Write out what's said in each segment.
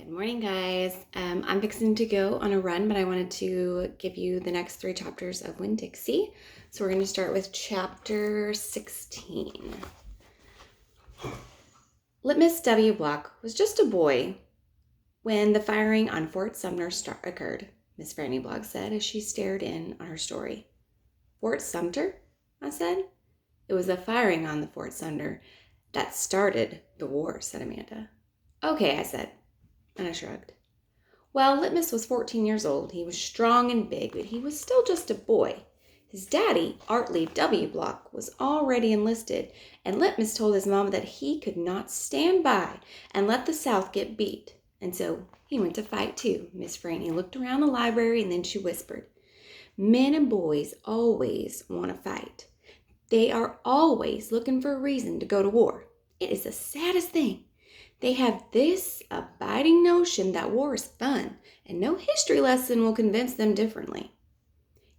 Good morning, guys. I'm fixing to go on a run, but I wanted to give you the next 3 chapters of Winn, Dixie. So we're going to start with chapter 16. Litmus W. Block was just a boy when the firing on Fort Sumner occurred, Miss Franny Block said as she stared in on her story. Fort Sumter? I said. It was the firing on the Fort Sumter that started the war, said Amanda. Okay, I said, and I shrugged. Well, Litmus was 14 years old. He was strong and big, but he was still just a boy. His daddy, Artley W. Block, was already enlisted, and Litmus told his mama that he could not stand by and let the South get beat. And so he went to fight too. Miss Franny looked around the library and then she whispered, Men and boys always want to fight. They are always looking for a reason to go to war. It is the saddest thing. They have this abiding notion that war is fun, and no history lesson will convince them differently.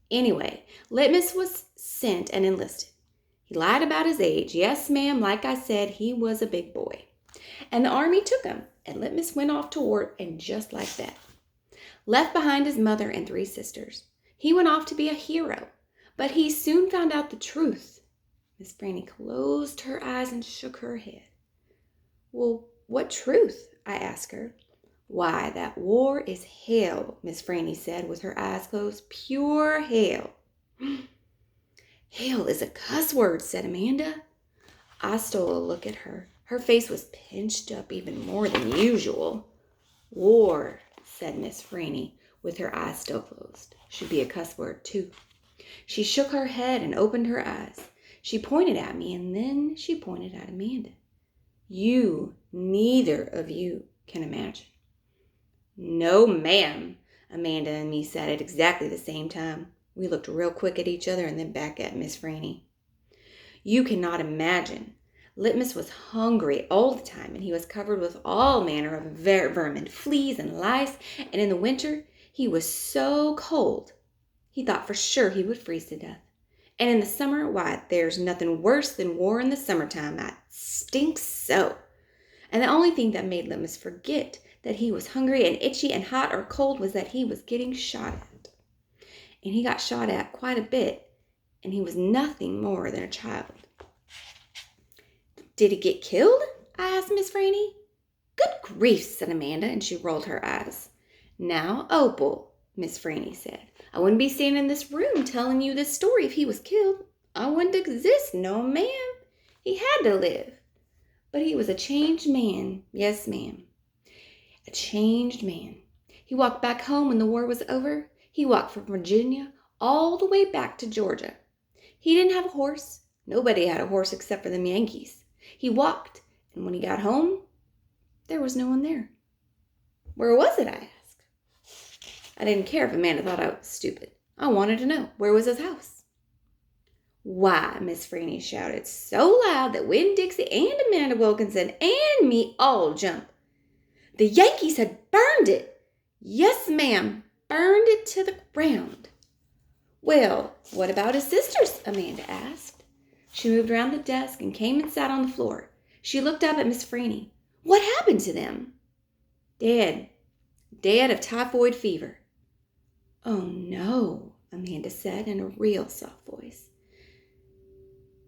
Anyway, Litmus was sent and enlisted. He lied about his age. Yes, ma'am, like I said, he was a big boy. And the army took him, and Litmus went off to war, and just like that. Left behind his mother and 3 sisters. He went off to be a hero, but he soon found out the truth. Miss Franny closed her eyes and shook her head. Well, what truth? I asked her. Why, that war is hell, Miss Franny said with her eyes closed. Pure hell. Hell is a cuss word, said Amanda. I stole a look at her. Her face was pinched up even more than usual. War, said Miss Franny with her eyes still closed, should be a cuss word too. She shook her head and opened her eyes. She pointed at me and then she pointed at Amanda. You, neither of you, can imagine. No, ma'am, Amanda and me said at exactly the same time. We looked real quick at each other and then back at Miss Franny. You cannot imagine. Litmus was hungry all the time, and he was covered with all manner of vermin, fleas, and lice, and in the winter he was so cold he thought for sure he would freeze to death. And in the summer, why, there's nothing worse than war in the summertime. It stinks so. And the only thing that made Litmus forget that he was hungry and itchy and hot or cold was that he was getting shot at. And he got shot at quite a bit, and he was nothing more than a child. Did he get killed? I asked Miss Franny. Good grief, said Amanda, and she rolled her eyes. Now, Opal, Miss Franny said, I wouldn't be standing in this room telling you this story if he was killed. I wouldn't exist, no ma'am. He had to live. But he was a changed man, yes ma'am. A changed man. He walked back home when the war was over. He walked from Virginia all the way back to Georgia. He didn't have a horse. Nobody had a horse except for them Yankees. He walked, and when he got home, there was no one there. Where was it, I asked. I didn't care if Amanda thought I was stupid. I wanted to know, where was his house? Why, Miss Franny shouted so loud that Winn, Dixie, and Amanda Wilkinson and me all jumped. The Yankees had burned it. Yes, ma'am, burned it to the ground. Well, what about his sisters? Amanda asked. She moved around the desk and came and sat on the floor. She looked up at Miss Franny. What happened to them? Dead. Dead of typhoid fever. Oh, no, Amanda said in a real soft voice.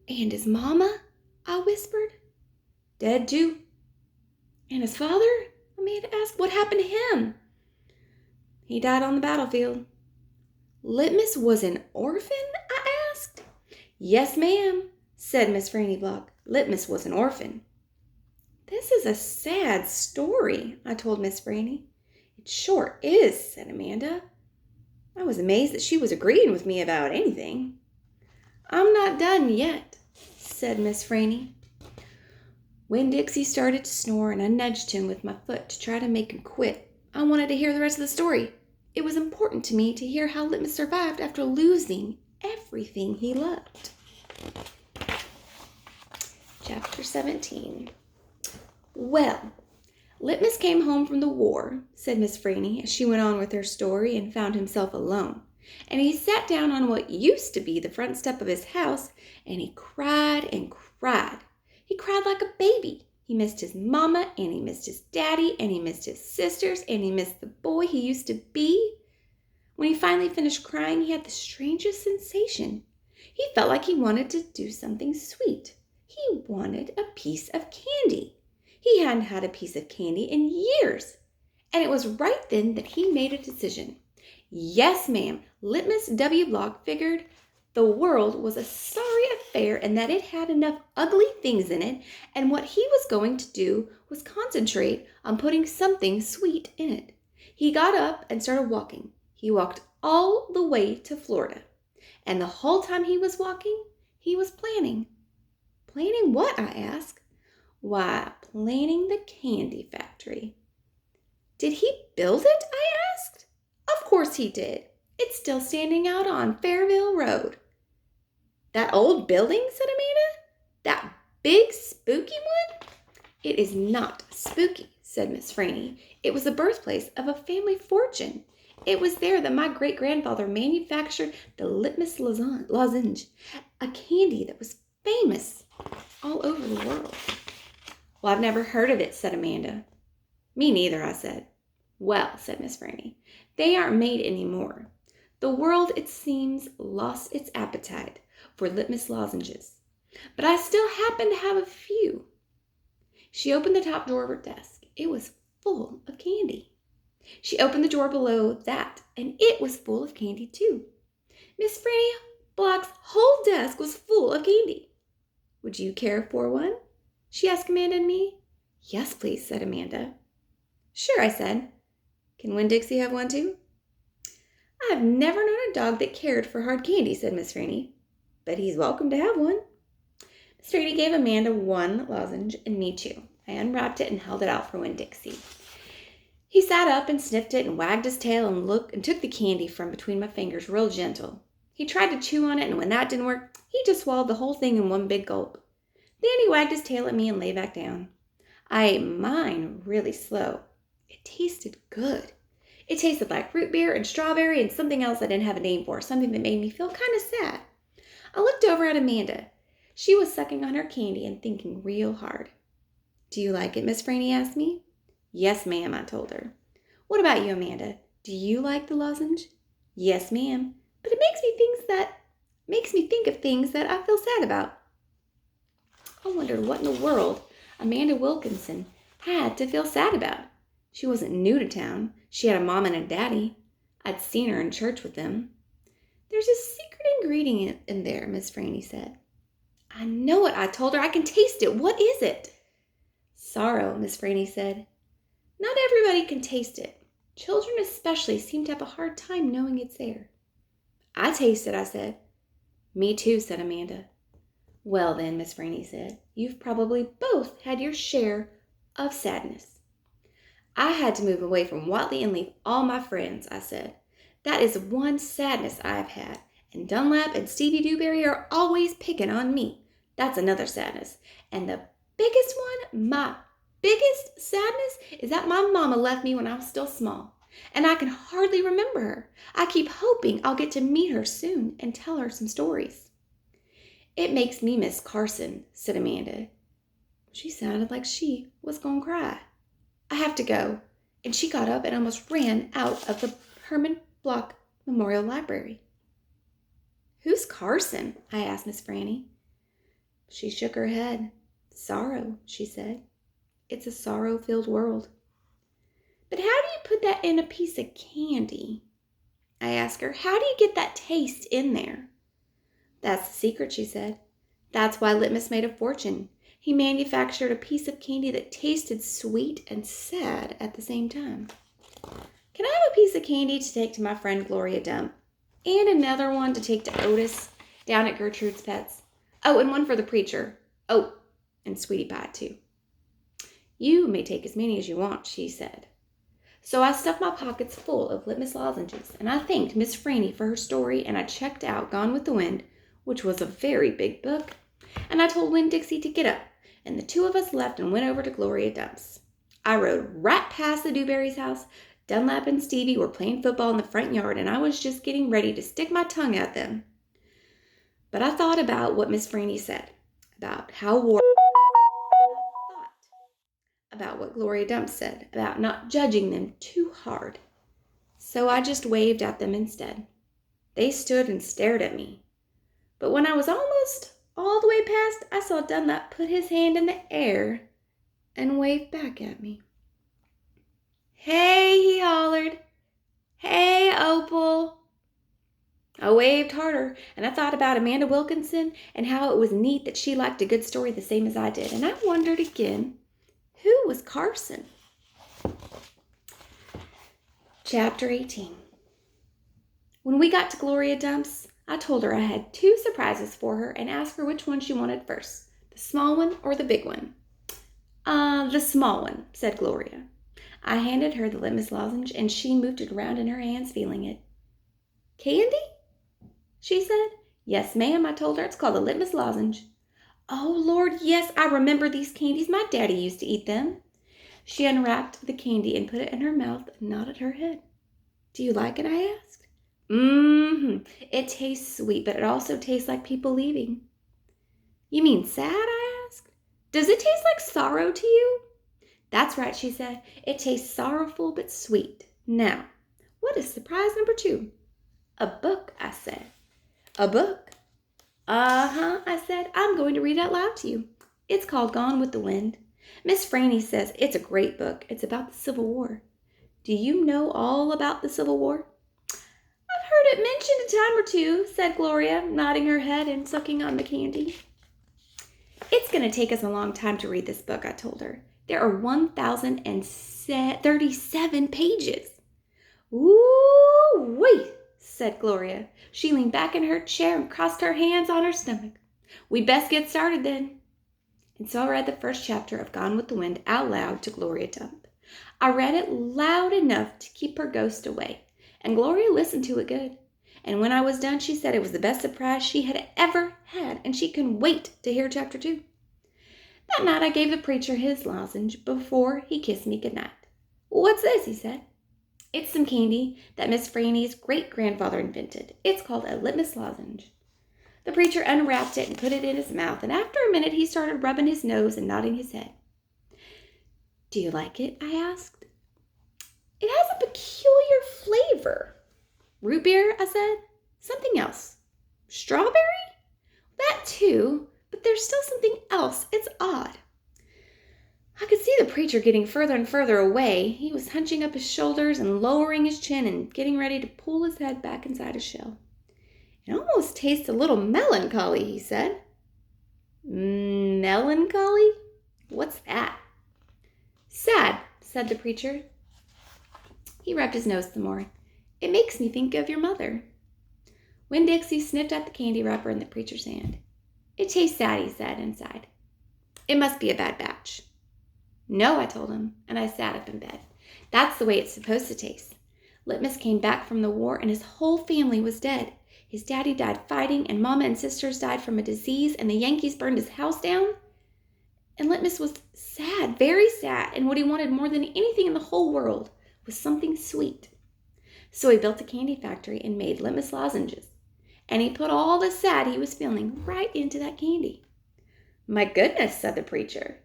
And his mama? I whispered. Dead too. And his father? Amanda asked. What happened to him? He died on the battlefield. Litmus was an orphan? I asked. Yes, ma'am, said Miss Franny Block. Litmus was an orphan. This is a sad story, I told Miss Franny. It sure is, said Amanda. I was amazed that she was agreeing with me about anything. I'm not done yet, said Miss Franny. When Dixie started to snore and I nudged him with my foot to try to make him quit, I wanted to hear the rest of the story. It was important to me to hear how Litmus survived after losing everything he loved. Chapter 17. Well, Litmus came home from the war, said Miss Franny as she went on with her story, and found himself alone. And he sat down on what used to be the front step of his house, and he cried and cried. He cried like a baby. He missed his mama, and he missed his daddy, and he missed his sisters, and he missed the boy he used to be. When he finally finished crying, he had the strangest sensation. He felt like he wanted to do something sweet. He wanted a piece of candy. He hadn't had a piece of candy in years. And it was right then that he made a decision. Yes, ma'am, Litmus W. Block figured the world was a sorry affair and that it had enough ugly things in it, and what he was going to do was concentrate on putting something sweet in it. He got up and started walking. He walked all the way to Florida. And the whole time he was walking, he was planning. Planning what, I asked. Why, planning the candy factory. Did he build it, I asked. Of course he did. It's still standing out on Fairville Road. That old building, said Amanda? That big spooky one? It is not spooky, said Miss Franny. It was the birthplace of a family fortune. It was there that my great-grandfather manufactured the Litmus lozenge, a candy that was famous all over the world. Well, I've never heard of it, said Amanda. Me neither, I said. Well, said Miss Franny, they aren't made anymore. The world, it seems, lost its appetite for Litmus lozenges, but I still happen to have a few. She opened the top drawer of her desk. It was full of candy. She opened the drawer below that, and it was full of candy too. Miss Franny Block's whole desk was full of candy. Would you care for one? She asked Amanda and me. Yes, please, said Amanda. Sure, I said. Can Winn Dixie have one too? I've never known a dog that cared for hard candy, said Miss Franny, but he's welcome to have one. Miss Franny gave Amanda one lozenge and me two. I unwrapped it and held it out for Winn Dixie. He sat up and sniffed it and wagged his tail and took the candy from between my fingers real gentle. He tried to chew on it, and when that didn't work, he just swallowed the whole thing in one big gulp. Then he wagged his tail at me and lay back down. I ate mine really slow. It tasted good. It tasted like root beer and strawberry and something else I didn't have a name for, something that made me feel kind of sad. I looked over at Amanda. She was sucking on her candy and thinking real hard. Do you like it, Miss Franny asked me. Yes, ma'am, I told her. What about you, Amanda? Do you like the lozenge? Yes, ma'am, but it makes me think of things that I feel sad about. I wondered what in the world Amanda Wilkinson had to feel sad about. She wasn't new to town. She had a mom and a daddy. I'd seen her in church with them. There's a secret ingredient in there, Miss Franny said. I know it, I told her. I can taste it. What is it? Sorrow, Miss Franny said. Not everybody can taste it. Children especially seem to have a hard time knowing it's there. I taste it, I said. Me too, said Amanda. Well then, Miss Franny said, you've probably both had your share of sadness. I had to move away from Watley and leave all my friends, I said. That is one sadness I have had, and Dunlap and Stevie Dewberry are always picking on me. That's another sadness. And the biggest one, my biggest sadness, is that my mama left me when I was still small, and I can hardly remember her. I keep hoping I'll get to meet her soon and tell her some stories. It makes me miss Carson, said Amanda. She sounded like she was going to cry. I have to go. And she got up and almost ran out of the Herman Block Memorial Library. Who's Carson? I asked Miss Franny. She shook her head. Sorrow, she said. It's a sorrow-filled world. But how do you put that in a piece of candy? I asked her. How do you get that taste in there? That's the secret, she said. That's why Litmus made a fortune. He manufactured a piece of candy that tasted sweet and sad at the same time. Can I have a piece of candy to take to my friend Gloria Dump? And another one to take to Otis down at Gertrude's Pets. Oh, and one for the preacher. Oh, and Sweetie Pie, too. You may take as many as you want, she said. So I stuffed my pockets full of Litmus lozenges, and I thanked Miss Franny for her story, and I checked out Gone with the Wind, which was a very big book, and I told Winn Dixie to get up, and the two of us left and went over to Gloria Dump's. I rode right past the Dewberry's house. Dunlap and Stevie were playing football in the front yard, and I was just getting ready to stick my tongue at them. But I thought about what Miss Franny said, about how war. I thought about what Gloria Dump said about not judging them too hard. So I just waved at them instead. They stood and stared at me. But when I was almost all the way past, I saw Dunlap put his hand in the air and waved back at me. "Hey," he hollered. "Hey, Opal." I waved harder, and I thought about Amanda Wilkinson and how it was neat that she liked a good story the same as I did. And I wondered again, who was Carson? Chapter 18. When we got to Gloria Dump's, I told her I had 2 surprises for her and asked her which one she wanted first, the small one or the big one. The small one," said Gloria. I handed her the litmus lozenge, and she moved it around in her hands, feeling it. "Candy?" she said. "Yes, ma'am," I told her. "It's called a litmus lozenge." "Oh, Lord, yes, I remember these candies. My daddy used to eat them." She unwrapped the candy and put it in her mouth and nodded her head. "Do you like it?" I asked. It tastes sweet, but it also tastes like people leaving." "You mean sad?" I asked. "Does it taste like sorrow to you?" "That's right," she said. "It tastes sorrowful but sweet. Now, what is surprise number 2? "A book," I said. "A book?" "Uh-huh," I said. "I'm going to read it out loud to you. It's called Gone with the Wind. Miss Franny says it's a great book. It's about the Civil War. Do you know all about the Civil War?" "I've heard it mentioned a time or 2, said Gloria, nodding her head and sucking on the candy. "It's going to take us a long time to read this book," I told her. "There are 1,037 pages." "Ooh-wee," said Gloria. She leaned back in her chair and crossed her hands on her stomach. "We'd best get started then." And so I read the first chapter of Gone with the Wind out loud to Gloria Dump. I read it loud enough to keep her ghost away, and Gloria listened to it good. And when I was done, she said it was the best surprise she had ever had, and she couldn't wait to hear chapter 2. That night I gave the preacher his lozenge before he kissed me goodnight. "What's this?" he said. "It's some candy that Miss Franny's great-grandfather invented. It's called a litmus lozenge." The preacher unwrapped it and put it in his mouth, and after a minute he started rubbing his nose and nodding his head. "Do you like it?" I asked. "It has a peculiar flavor." "Root beer?" I said. "Something else." "Strawberry?" "That too, but there's still something else. It's odd." I could see the preacher getting further and further away. He was hunching up his shoulders and lowering his chin and getting ready to pull his head back inside his shell. "It almost tastes a little melancholy," he said. "Melancholy? What's that?" "Sad," said the preacher. He rubbed his nose some more. "It makes me think of your mother." Winn Dixie sniffed at the candy wrapper in the preacher's hand. "It tastes sad," he said, and sighed. "It must be a bad batch." "No," I told him, and I sat up in bed. "That's the way it's supposed to taste. Litmus came back from the war, and his whole family was dead. His daddy died fighting, and Mama and sisters died from a disease, and the Yankees burned his house down. And Litmus was sad, very sad, and what he wanted more than anything in the whole world was something sweet. So he built a candy factory and made litmus lozenges, and he put all the sad he was feeling right into that candy." "My goodness," said the preacher.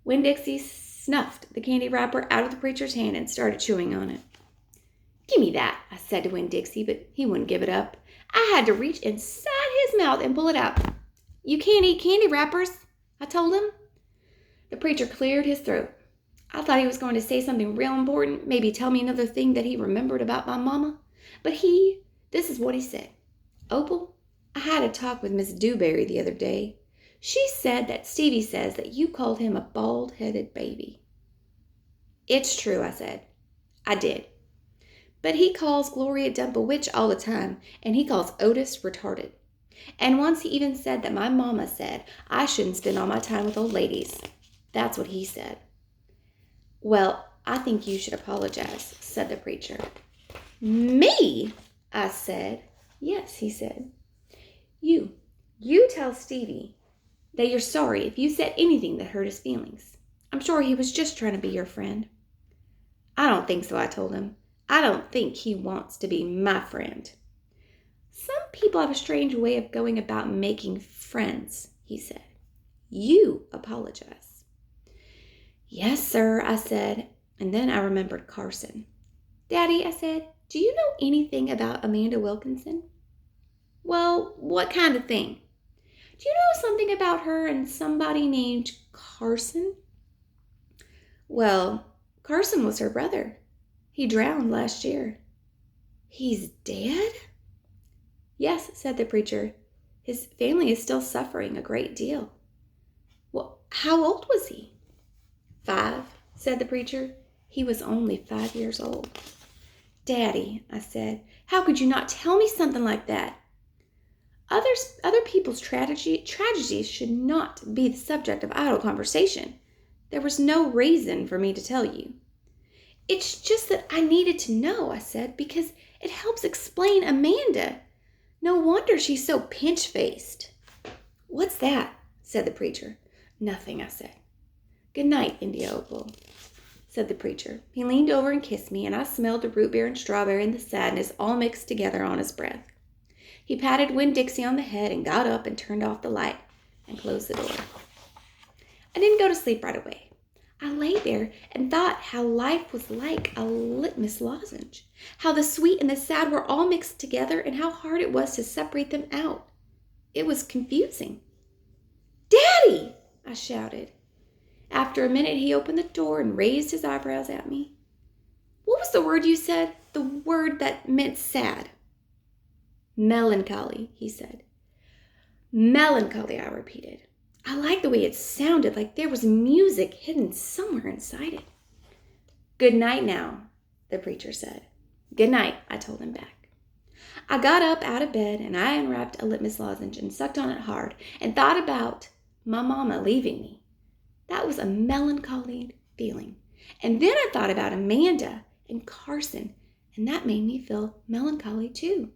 Winn Dixie snuffed the candy wrapper out of the preacher's hand and started chewing on it. "Give me that," I said to Winn Dixie, but he wouldn't give it up. I had to reach inside his mouth and pull it out. "You can't eat candy wrappers," I told him. The preacher cleared his throat. I thought he was going to say something real important, maybe tell me another thing that he remembered about my mama. But this is what he said. "Opal, I had a talk with Miss Dewberry the other day. She said that Stevie says that you called him a bald-headed baby." "It's true," I said. "I did. But he calls Gloria Dump a witch all the time, and he calls Otis retarded. And once he even said that my mama said I shouldn't spend all my time with old ladies. That's what he said." "Well, I think you should apologize," said the preacher. "Me?" I said. "Yes," he said. You tell Stevie that you're sorry if you said anything that hurt his feelings. I'm sure he was just trying to be your friend." "I don't think so," I told him. "I don't think he wants to be my friend." "Some people have a strange way of going about making friends," he said. "You apologize." Yes, sir, I said, and then I remembered Carson. Daddy, I said, do you know anything about Amanda Wilkinson? Well, what kind of thing? Do you know something about her and somebody named Carson? Well, Carson was her brother. He drowned last year. He's dead? Yes, said the preacher. His family is still suffering a great deal. Well, how old was he? 5, said the preacher. He was only 5 years old. Daddy, I said, how could you not tell me something like that? Other people's tragedies should not be the subject of idle conversation. There was no reason for me to tell you. It's just that I needed to know, I said, because it helps explain Amanda. No wonder she's so pinch-faced. What's that? Said the preacher. Nothing, I said. Good night, India Opal, said the preacher. He leaned over and kissed me, and I smelled the root beer and strawberry and the sadness all mixed together on his breath. He patted Winn Dixie on the head and got up and turned off the light and closed the door. I didn't go to sleep right away. I lay there and thought how life was like a litmus lozenge, how the sweet and the sad were all mixed together, and how hard it was to separate them out. It was confusing. Daddy! I shouted. After a minute, he opened the door and raised his eyebrows at me. What was the word you said? The word that meant sad. Melancholy, he said. Melancholy, I repeated. I liked the way it sounded, like there was music hidden somewhere inside it. Good night now, the preacher said. Good night, I told him back. I got up out of bed and I unwrapped a litmus lozenge and sucked on it hard and thought about my mama leaving me. That was a melancholy feeling. And then I thought about Amanda and Carson, and that made me feel melancholy too.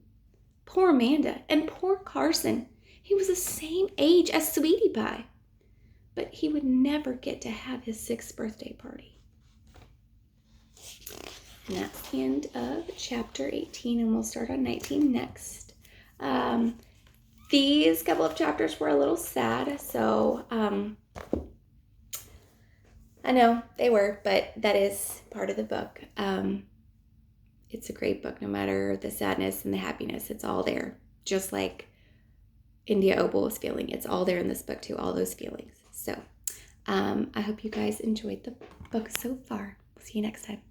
Poor Amanda and poor Carson. He was the same age as Sweetie Pie. But he would never get to have his 6th birthday party. And that's the end of chapter 18, and we'll start on 19 next. These couple of chapters were a little sad, so I know they were, but that is part of the book. It's a great book, no matter the sadness and the happiness. It's all there, just like India Opal was feeling. It's all there in this book too, all those feelings. So I hope you guys enjoyed the book so far. We'll see you next time.